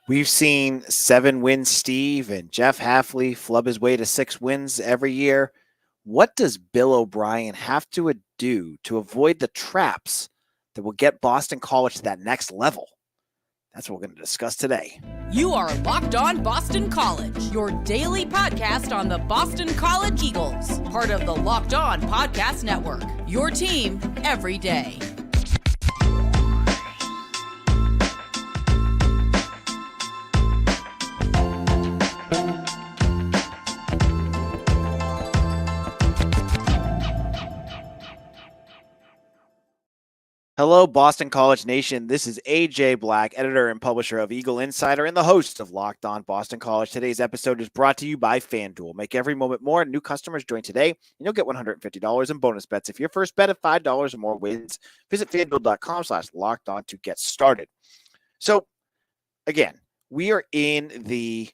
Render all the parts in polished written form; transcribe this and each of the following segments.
We've seen 7-win Steve and Jeff Hafley flub his way to 6 wins every year. What does Bill O'Brien have to do to avoid the traps that will get Boston College to that next level? That's what we're going to discuss today. You are Locked On Boston College, your daily podcast on the Boston College Eagles, part of the Locked On Podcast Network, your team every day. Hello, Boston College Nation. This is AJ Black, editor and publisher of Eagle Insider and the host of Locked On Boston College. Today's episode is brought to you by FanDuel. Make every moment more. New customers join today, and you'll get $150 in bonus bets if your first bet of $5 or more wins. Visit FanDuel.com/LockedOn to get started. So, again, we are in the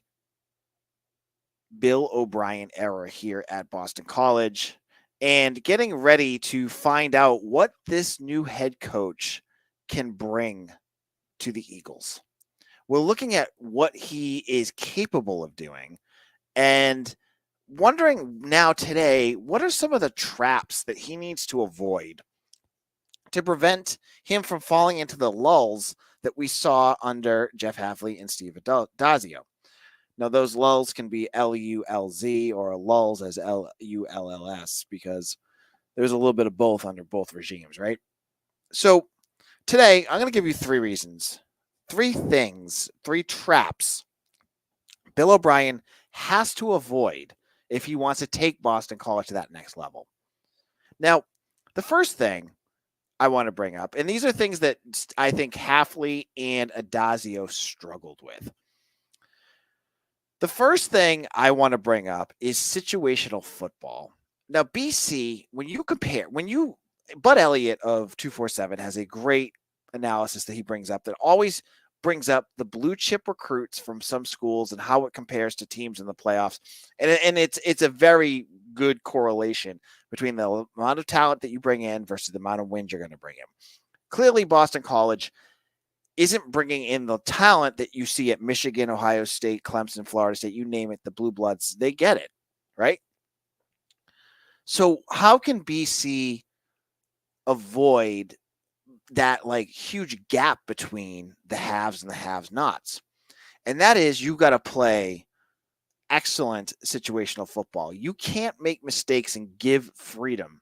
Bill O'Brien era here at Boston College, and getting ready to find out what this new head coach can bring to the Eagles. We're looking at what he is capable of doing and wondering now today, what are some of the traps that he needs to avoid to prevent him from falling into the lulls that we saw under Jeff Hafley and Steve Addazio. Now, those lulls can be Lulz or lulls as Lulls because there's a little bit of both under both regimes, right? So today, I'm going to give you 3 reasons, 3 things, 3 traps Bill O'Brien has to avoid if he wants to take Boston College to that next level. Now, the first thing I want to bring up, and these are things that I think Hafley and Addazio struggled with. The first thing I want to bring up is situational football. Now, BC, Bud Elliott of 247 has a great analysis that he brings up that always brings up the blue chip recruits from some schools and how it compares to teams in the playoffs. And it's a very good correlation between the amount of talent that you bring in versus the amount of wins you're going to bring in. Clearly, Boston College isn't bringing in the talent that you see at Michigan, Ohio State, Clemson, Florida State, you name it, the Blue Bloods, they get it, right? So how can BC avoid that huge gap between the haves and the have-nots? And that is, you got to play excellent situational football. You can't make mistakes and give freedom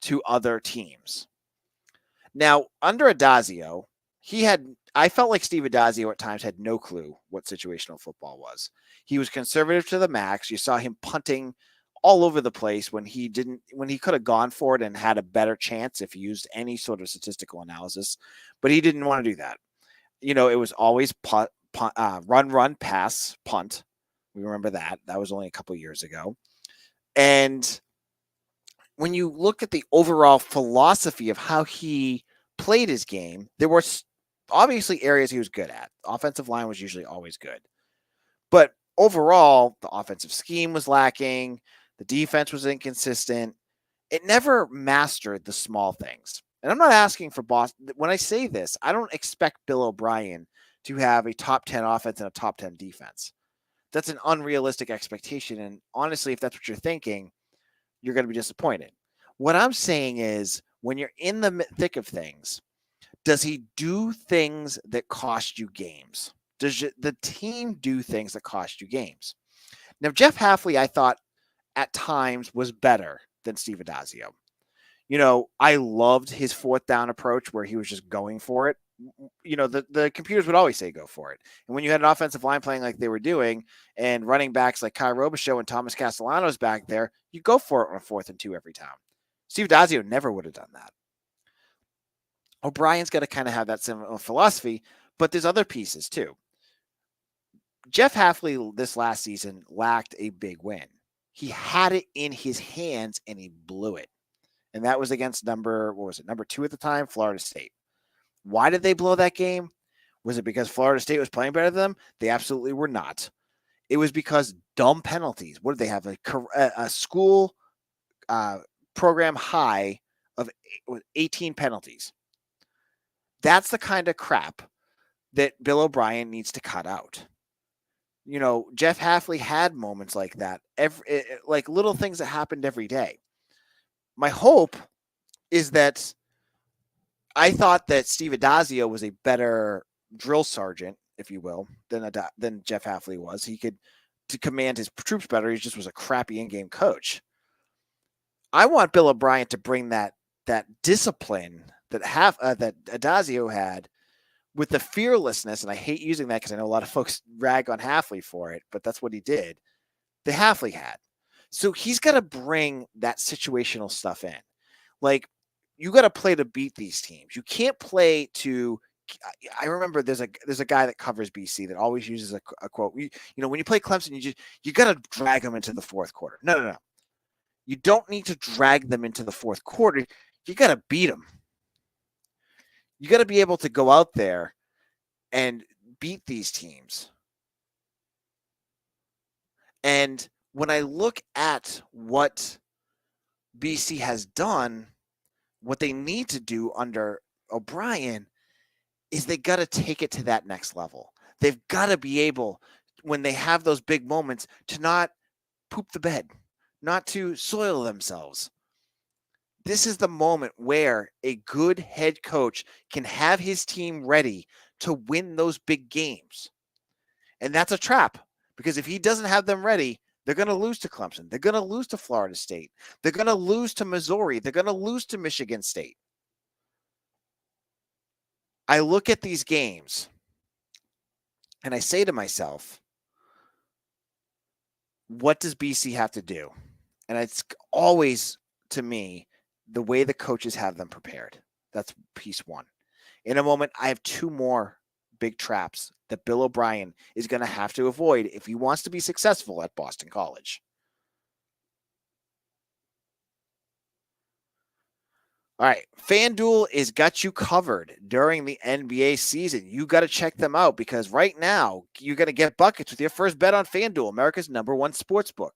to other teams. Now, under Addazio, I felt like Steve Addazio at times had no clue what situational football was. He was conservative to the max. You saw him punting all over the place when he could have gone for it and had a better chance if he used any sort of statistical analysis, but he didn't want to do that. It was always run, pass, punt. We remember that. That was only a couple years ago. And when you look at the overall philosophy of how he played his game, there were obviously areas he was good at. The offensive line was usually always good. But overall, the offensive scheme was lacking. The defense was inconsistent. It never mastered the small things. And I'm not asking for Boston. When I say this, I don't expect Bill O'Brien to have a top 10 offense and a top 10 defense. That's an unrealistic expectation. And honestly, if that's what you're thinking, you're going to be disappointed. What I'm saying is, when you're in the thick of things, does he do things that cost you games? Does the team do things that cost you games? Now, Jeff Hafley, I thought at times was better than Steve Addazio. I loved his 4th down approach where he was just going for it. The computers would always say go for it. And when you had an offensive line playing like they were doing and running backs like Kai Robichaux and Thomas Castellanos back there, you go for it on a 4th and 2 every time. Steve Addazio never would have done that. O'Brien's got to kind of have that similar philosophy, but there's other pieces too. Jeff Hafley this last season lacked a big win. He had it in his hands and he blew it. And that was against number 2 at the time, Florida State. Why did they blow that game? Was it because Florida State was playing better than them? They absolutely were not. It was because dumb penalties. What did they have? A school program high of 18 penalties. That's the kind of crap that Bill O'Brien needs to cut out. Jeff Hafley had moments like that, like little things that happened every day. My hope is that I thought that Steve Addazio was a better drill sergeant, if you will, than Jeff Hafley was. He could to command his troops better. He just was a crappy in-game coach. I want Bill O'Brien to bring that discipline that Addazio had, with the fearlessness, and I hate using that because I know a lot of folks rag on Hafley for it, but that's what he did. The Hafley had. So he's got to bring that situational stuff in. Like, you got to play to beat these teams. You can't play to. I remember there's a guy that covers BC that always uses a quote. When you play Clemson, you got to drag them into the fourth quarter. No. You don't need to drag them into the fourth quarter. You got to beat them. You got to be able to go out there and beat these teams. And when I look at what BC has done, what they need to do under O'Brien is they got to take it to that next level. They've got to be able, when they have those big moments, to not poop the bed, not to soil themselves. This is the moment where a good head coach can have his team ready to win those big games. And that's a trap, because if he doesn't have them ready, they're going to lose to Clemson. They're going to lose to Florida State. They're going to lose to Missouri. They're going to lose to Michigan State. I look at these games and I say to myself, what does BC have to do? And it's always, to me, the way the coaches have them prepared. That's piece one. In a moment, I have two more big traps that Bill O'Brien is going to have to avoid if he wants to be successful at Boston College. All right, FanDuel is got you covered during the NBA season. You got to check them out, because right now you're going to get buckets with your first bet on FanDuel, America's #1 sportsbook.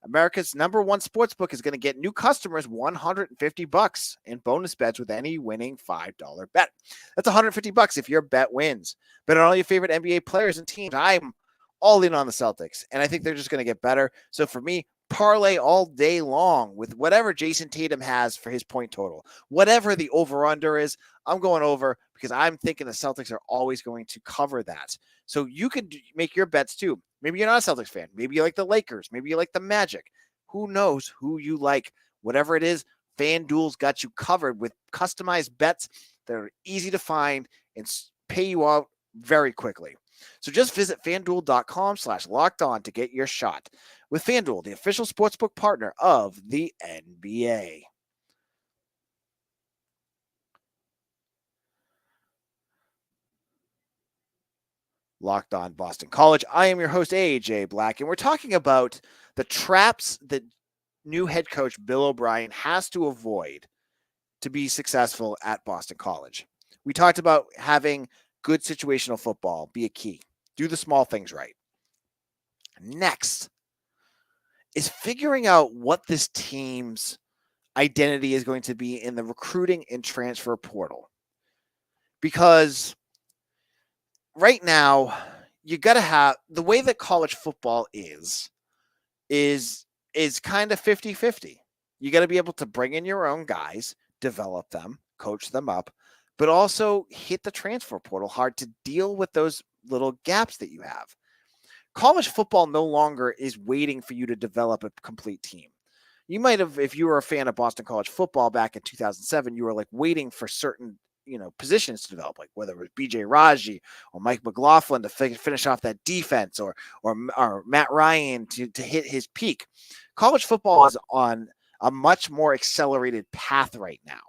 America's #1 sportsbook is going to get new customers $150 in bonus bets with any winning $5 bet. That's $150 if your bet wins. Bet on all your favorite NBA players and teams. I'm all in on the Celtics, and I think they're just going to get better. So for me, parlay all day long with whatever Jason Tatum has for his point total. Whatever the over-under is, I'm going over, because I'm thinking the Celtics are always going to cover that. So you could make your bets too. Maybe you're not a Celtics fan. Maybe you like the Lakers. Maybe you like the Magic. Who knows who you like? Whatever it is, FanDuel's got you covered with customized bets that are easy to find and pay you out very quickly. So just visit FanDuel.com/lockedon to get your shot. With FanDuel, the official sportsbook partner of the NBA. Locked On Boston College. I am your host, AJ Black, and we're talking about the traps that new head coach Bill O'Brien has to avoid to be successful at Boston College. We talked about having good situational football be a key. Do the small things right. Next is figuring out what this team's identity is going to be in the recruiting and transfer portal. Because right now, you got to have, the way that college football is kind of 50-50. You got to be able to bring in your own guys, develop them, coach them up, but also hit the transfer portal hard to deal with those little gaps that you have. College football no longer is waiting for you to develop a complete team. You might have, if you were a fan of Boston College football back in 2007, you were like waiting for certain positions to develop, like whether it was BJ Raji or Mike McLaughlin to finish off that defense, or Matt Ryan to hit his peak. College football is on a much more accelerated path right now.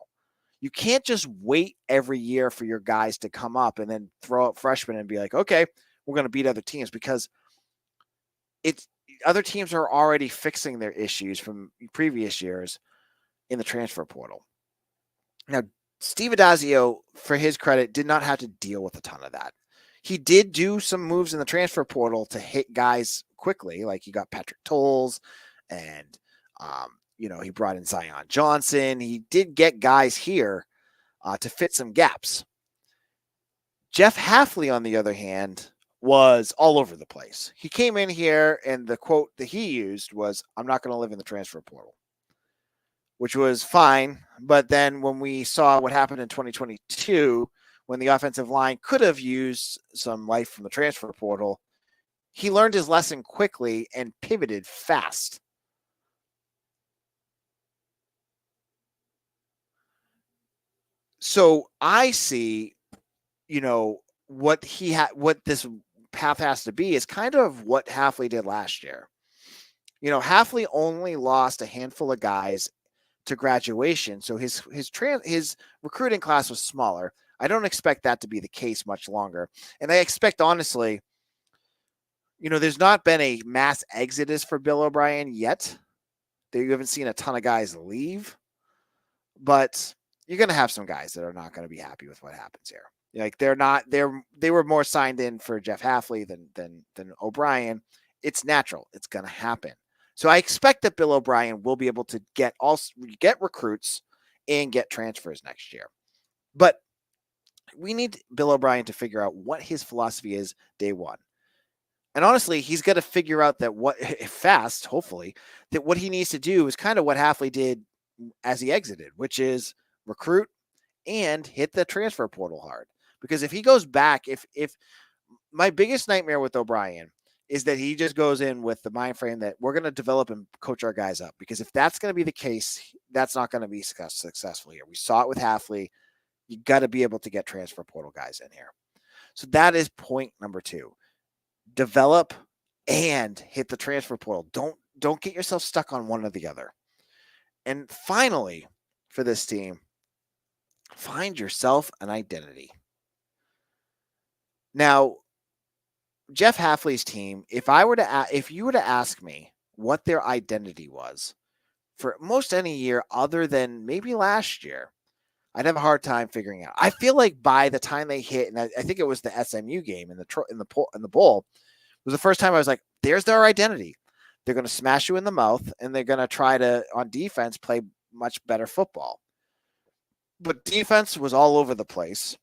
You can't just wait every year for your guys to come up and then throw up freshmen and be like, okay, we're going to beat other teams, because other teams are already fixing their issues from previous years in the transfer portal. Now, Steve Addazio, for his credit, did not have to deal with a ton of that. He did do some moves in the transfer portal to hit guys quickly, like he got Patrick Tolles, and he brought in Zion Johnson. He did get guys here to fit some gaps. Jeff Hafley, on the other hand, was all over the place. He came in here and the quote that he used was, "I'm not going to live in the transfer portal," which was fine. But then when we saw what happened in 2022, when the offensive line could have used some life from the transfer portal, he learned his lesson quickly and pivoted fast. So I see, what this path has to be is kind of what Hafley did last year. Hafley only lost a handful of guys to graduation, so his recruiting class was smaller. I don't expect that to be the case much longer, and I expect, honestly, there's not been a mass exodus for Bill O'Brien yet. You haven't seen a ton of guys leave, but you're going to have some guys that are not going to be happy with what happens here. Like they were more signed in for Jeff Hafley than O'Brien. It's natural. It's going to happen. So I expect that Bill O'Brien will be able to get recruits and get transfers next year. But we need Bill O'Brien to figure out what his philosophy is day one. And honestly, he's got to figure out that hopefully, that what he needs to do is kind of what Hafley did as he exited, which is recruit and hit the transfer portal hard. Because if he goes back, if my biggest nightmare with O'Brien is that he just goes in with the mind frame that we're going to develop and coach our guys up. Because if that's going to be the case, that's not going to be successful here. We saw it with Hafley. You got to be able to get transfer portal guys in here. So that is point number 2. Develop and hit the transfer portal. Don't get yourself stuck on one or the other. And finally, for this team, find yourself an identity. Now, Jeff Hafley's team, if you were to ask me what their identity was for most any year other than maybe last year, I'd have a hard time figuring out. I feel like by the time they hit, and I think it was the SMU game in the bowl, was the first time I was like, "There's their identity. They're going to smash you in the mouth, and they're going to try to, on defense, play much better football." But defense was all over the place.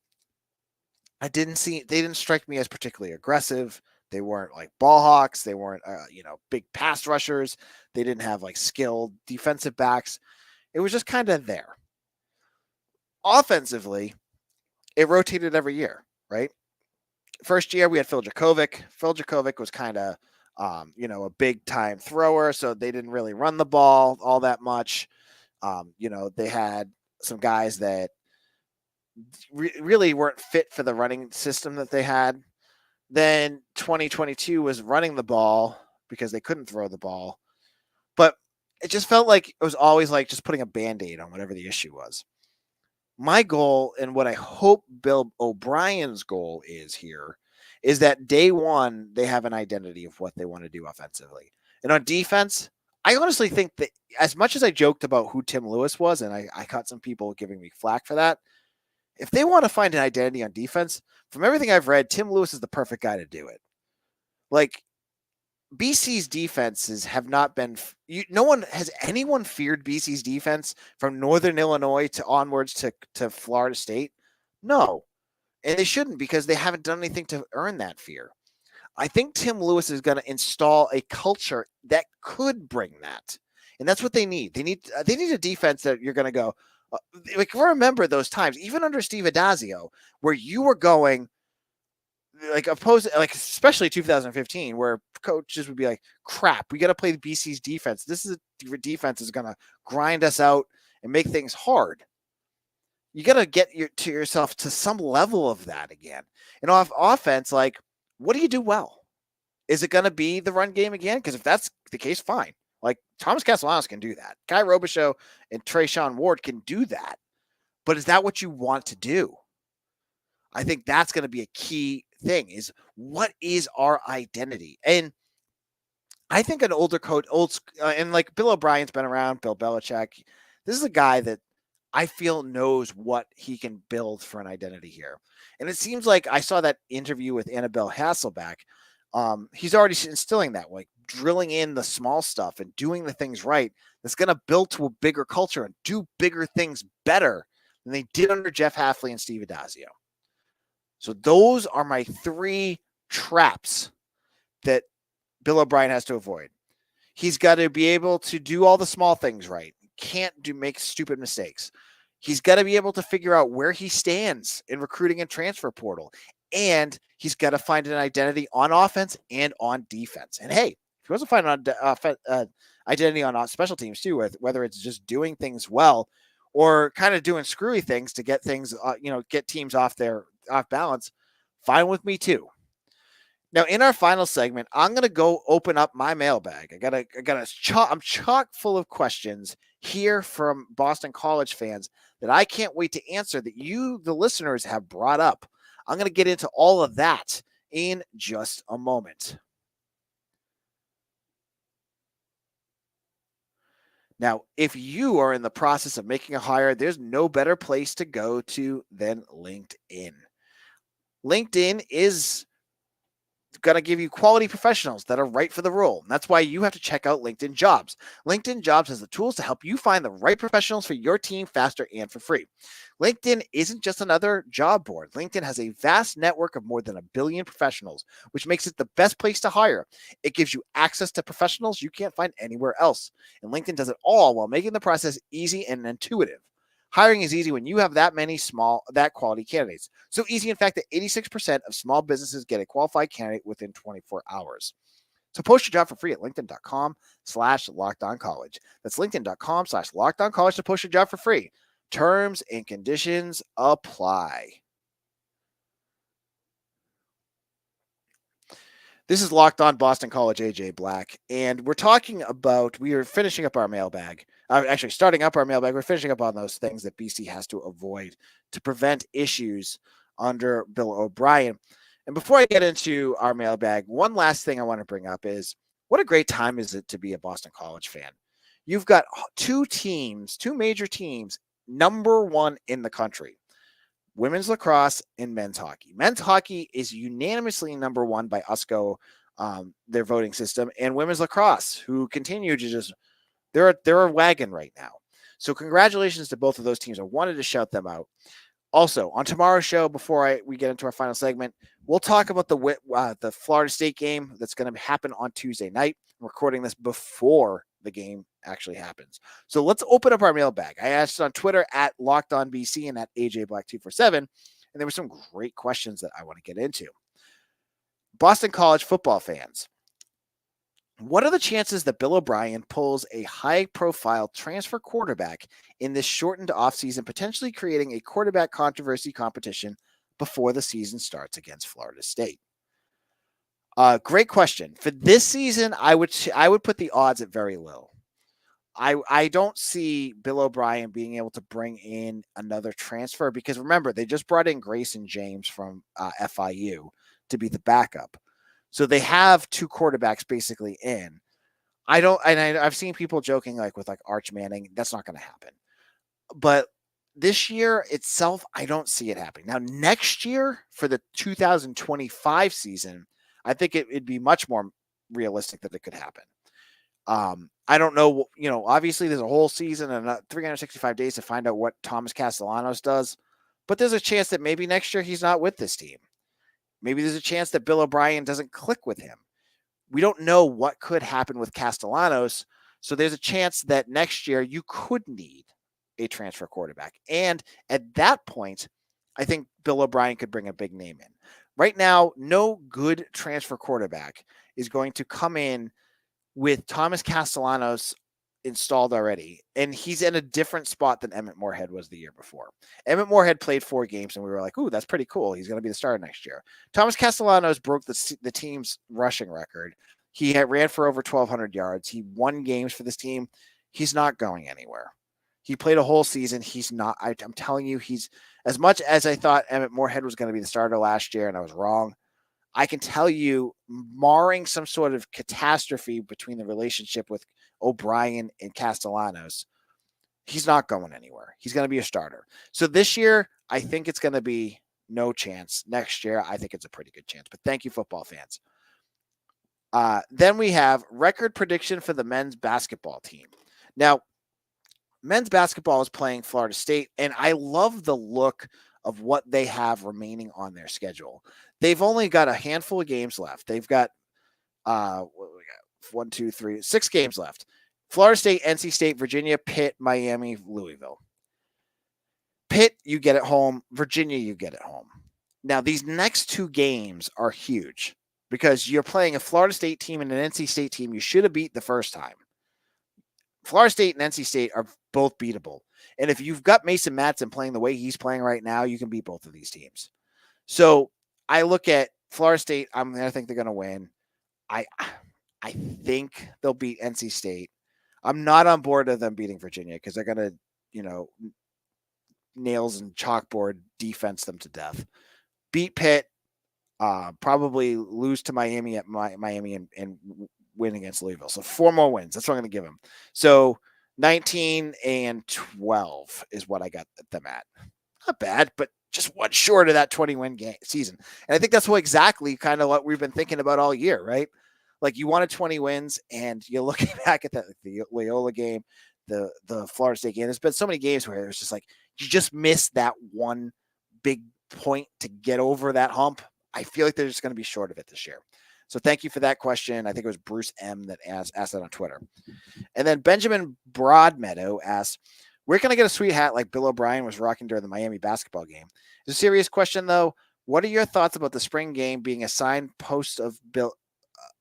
They didn't strike me as particularly aggressive. They weren't like ball hawks. They weren't, big pass rushers. They didn't have like skilled defensive backs. It was just kind of there. Offensively, it rotated every year, right? First year we had Phil Jakovic. Phil Jakovic was kind of, a big time thrower, so they didn't really run the ball all that much. They had some guys that really weren't fit for the running system that they had. Then 2022 was running the ball because they couldn't throw the ball. But it just felt like it was always like just putting a Band-Aid on whatever the issue was. My goal, and what I hope Bill O'Brien's goal is here, is that day one, they have an identity of what they want to do offensively. And on defense, I honestly think that as much as I joked about who Tim Lewis was, and I caught some people giving me flack for that, if they want to find an identity on defense, from everything I've read, Tim Lewis is the perfect guy to do it. Like, BC's defenses have not been. Has anyone feared BC's defense from Northern Illinois to onwards to Florida State? No, and they shouldn't, because they haven't done anything to earn that fear. I think Tim Lewis is going to install a culture that could bring that, and that's what they need. They need a defense that you're going to go. Like, remember those times, even under Steve Addazio, where you were going, especially 2015, where coaches would be like, crap, we got to play the BC's defense. This is a defense is going to grind us out and make things hard. You got to get yourself to some level of that again. And off offense, like, what do you do well? Is it going to be the run game again? Because if that's the case, fine. Like, Thomas Castellanos can do that. Kai Robichaux and Trayshawn Ward can do that. But is that what you want to do? I think that's going to be a key thing, is what is our identity? And I think an older coach, and like Bill O'Brien's been around, Bill Belichick, this is a guy that I feel knows what he can build for an identity here. And it seems like I saw that interview with Annabelle Hasselback. He's already instilling that, like drilling in the small stuff and doing the things right. That's going to build to a bigger culture and do bigger things better than they did under Jeff Hafley and Steve Addazio. So those are my 3 traps that Bill O'Brien has to avoid. He's got to be able to do all the small things right. Can't make stupid mistakes. He's got to be able to figure out where he stands in recruiting and transfer portal. And he's got to find an identity on offense and on defense. And hey, if he wants to find an identity on special teams too, whether it's just doing things well or kind of doing screwy things to get things, get teams off balance, fine with me too. Now, in our final segment, I'm going to go open up my mailbag. I'm chock full of questions here from Boston College fans that I can't wait to answer that you, the listeners, have brought up. I'm going to get into all of that in just a moment. Now, if you are in the process of making a hire, there's no better place to go to than LinkedIn. LinkedIn is going to give you quality professionals that are right for the role. And that's why you have to check out LinkedIn Jobs. LinkedIn Jobs has the tools to help you find the right professionals for your team faster and for free. LinkedIn isn't just another job board. LinkedIn has a vast network of more than 1 billion professionals, which makes it the best place to hire. It gives you access to professionals you can't find anywhere else. And LinkedIn does it all while making the process easy and intuitive. Hiring is easy when you have that quality candidates. So easy, in fact, that 86% of small businesses get a qualified candidate within 24 hours. So post your job for free at linkedin.com/lockedoncollege. That's linkedin.com/lockedoncollege to post your job for free. Terms and conditions apply. This is Locked On Boston College, AJ Black, and we are finishing up our mailbag. Starting up our mailbag, we're finishing up on those things that BC has to avoid to prevent issues under Bill O'Brien. And before I get into our mailbag, one last thing I want to bring up is what a great time is it to be a Boston College fan. You've got two major teams, number 1 in the country. Women's lacrosse and men's hockey. Men's hockey is unanimously number 1 by USCO, their voting system, and women's lacrosse, who continue to just they're a wagon right now. So congratulations to both of those teams. I wanted to shout them out. Also, on tomorrow's show, before we get into our final segment, we'll talk about the Florida State game that's going to happen on Tuesday night. I'm recording this before the game actually happens. So let's open up our mailbag. I asked on Twitter at LockedOnBC and at AJBlack247, and there were some great questions that I want to get into. Boston College football fans, what are the chances that Bill O'Brien pulls a high-profile transfer quarterback in this shortened offseason, potentially creating a quarterback controversy competition before the season starts against Florida State? Great question. For this season, I would put the odds at very low. I don't see Bill O'Brien being able to bring in another transfer because remember, they just brought in Grayson James from FIU to be the backup. So they have 2 quarterbacks basically in. I've seen people joking with Arch Manning. That's not going to happen. But this year itself, I don't see it happening. Now, next year for the 2025 season, I think it'd be much more realistic that it could happen. I don't know, obviously there's a whole season and 365 days to find out what Thomas Castellanos does, but there's a chance that maybe next year he's not with this team. Maybe there's a chance that Bill O'Brien doesn't click with him. We don't know what could happen with Castellanos, so there's a chance that next year you could need a transfer quarterback. And at that point, I think Bill O'Brien could bring a big name in. Right now, no good transfer quarterback is going to come in with Thomas Castellanos installed already, and he's in a different spot than Emmett Morehead was the year before. Emmett Morehead played 4 games, and we were like, ooh, that's pretty cool. He's going to be the starter next year. Thomas Castellanos broke the team's rushing record. He ran for over 1,200 yards. He won games for this team. He's not going anywhere. He played a whole season. He's not. I'm telling you, he's as much as I thought Emmett Morehead was going to be the starter last year, and I was wrong. I can tell you, marring some sort of catastrophe between the relationship with O'Brien and Castellanos, he's not going anywhere. He's going to be a starter. So this year, I think it's going to be no chance. Next year, I think it's a pretty good chance. But thank you, football fans. Then we have record prediction for the men's basketball team. Now, men's basketball is playing Florida State, and I love the look of what they have remaining on their schedule. They've only got a handful of games left. They've got what we got 1, 2, 3, 6 games left. Florida State, NC State, Virginia, Pitt, Miami, Louisville. Pitt, you get at home. Virginia, you get at home. Now, these next 2 games are huge because you're playing a Florida State team and an NC State team you should have beat the first time. Florida State and NC State are both beatable. And if you've got Mason Matson playing the way he's playing right now, you can beat both of these teams. So I look at Florida State. I think they're going to win. I think they'll beat NC State. I'm not on board of them beating Virginia because they're going to, nails and chalkboard defense them to death. Beat Pitt, probably lose to Miami at Miami and win against Louisville. So 4 more wins. That's what I'm going to give them. So 19-12 is what I got them at. Not bad, but just one short of that 20-win season. And I think that's what exactly kind of what we've been thinking about all year, right? Like you wanted 20 wins and you're looking back at the Loyola game, the Florida State game. There's been so many games where it's just like, you just missed that one big point to get over that hump. I feel like they're just going to be short of it this year. So thank you for that question. I think it was Bruce M that asked that on Twitter. And then Benjamin Broadmeadow asked, where can I get a sweet hat like Bill O'Brien was rocking during the Miami basketball game? It's a serious question, though. What are your thoughts about the spring game being a signpost of Bill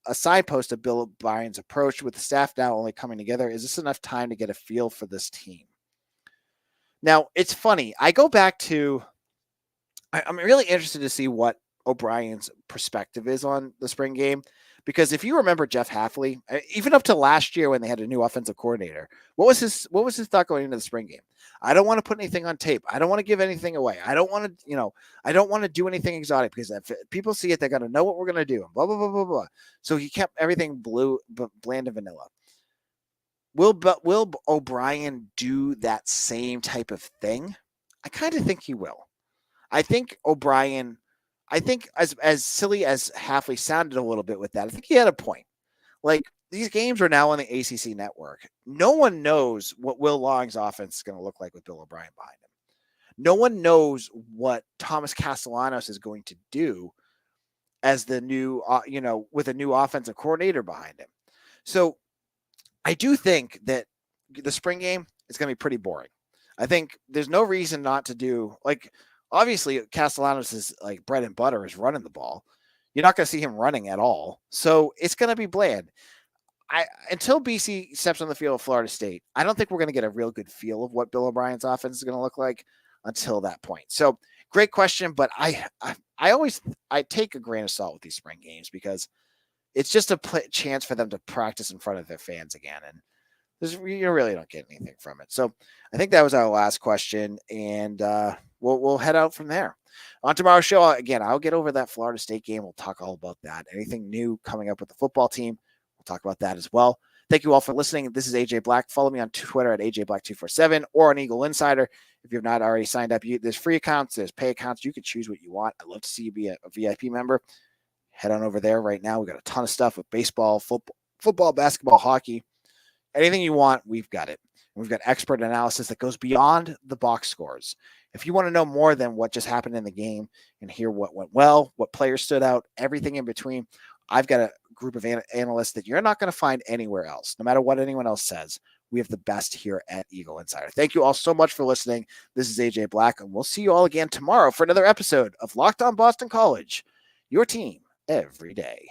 O'Brien's approach with the staff now only coming together? Is this enough time to get a feel for this team? Now, it's funny. I go back to I'm really interested to see what O'Brien's perspective is on the spring game, because if you remember Jeff Hafley, even up to last year when they had a new offensive coordinator, what was his thought going into the spring game? I don't want to put anything on tape. I don't want to give anything away. I don't want to do anything exotic because if people see it, they're going to know what we're going to do. Blah, blah, blah, blah, blah. So he kept everything bland and vanilla. Will O'Brien do that same type of thing? I kind of think he will. I think O'Brien, as silly as Hafley sounded a little bit with that, I think he had a point. Like, these games are now on the ACC network. No one knows what Will Long's offense is going to look like with Bill O'Brien behind him. No one knows what Thomas Castellanos is going to do as the new, with a new offensive coordinator behind him. So I do think that the spring game is going to be pretty boring. I think there's no reason not to do, like, obviously Castellanos is like bread and butter is running the ball. You're not going to see him running at all. So it's going to be bland. Until BC steps on the field of Florida State, I don't think we're going to get a real good feel of what Bill O'Brien's offense is going to look like until that point. So great question, but I always take a grain of salt with these spring games because it's just a chance for them to practice in front of their fans again. And you really don't get anything from it. So I think that was our last question, and we'll head out from there. On tomorrow's show, again, I'll get over that Florida State game. We'll talk all about that. Anything new coming up with the football team, we'll talk about that as well. Thank you all for listening. This is AJ Black. Follow me on Twitter at AJBlack247 or on Eagle Insider. If you've not already signed up, there's free accounts, there's pay accounts. You can choose what you want. I'd love to see you be a VIP member. Head on over there right now. We've got a ton of stuff with baseball, football, basketball, hockey. Anything you want, we've got it. We've got expert analysis that goes beyond the box scores. If you want to know more than what just happened in the game and hear what went well, what players stood out, everything in between, I've got a group of analysts that you're not going to find anywhere else. No matter what anyone else says, we have the best here at Eagle Insider. Thank you all so much for listening. This is AJ Black, and we'll see you all again tomorrow for another episode of Locked On Boston College, your team every day.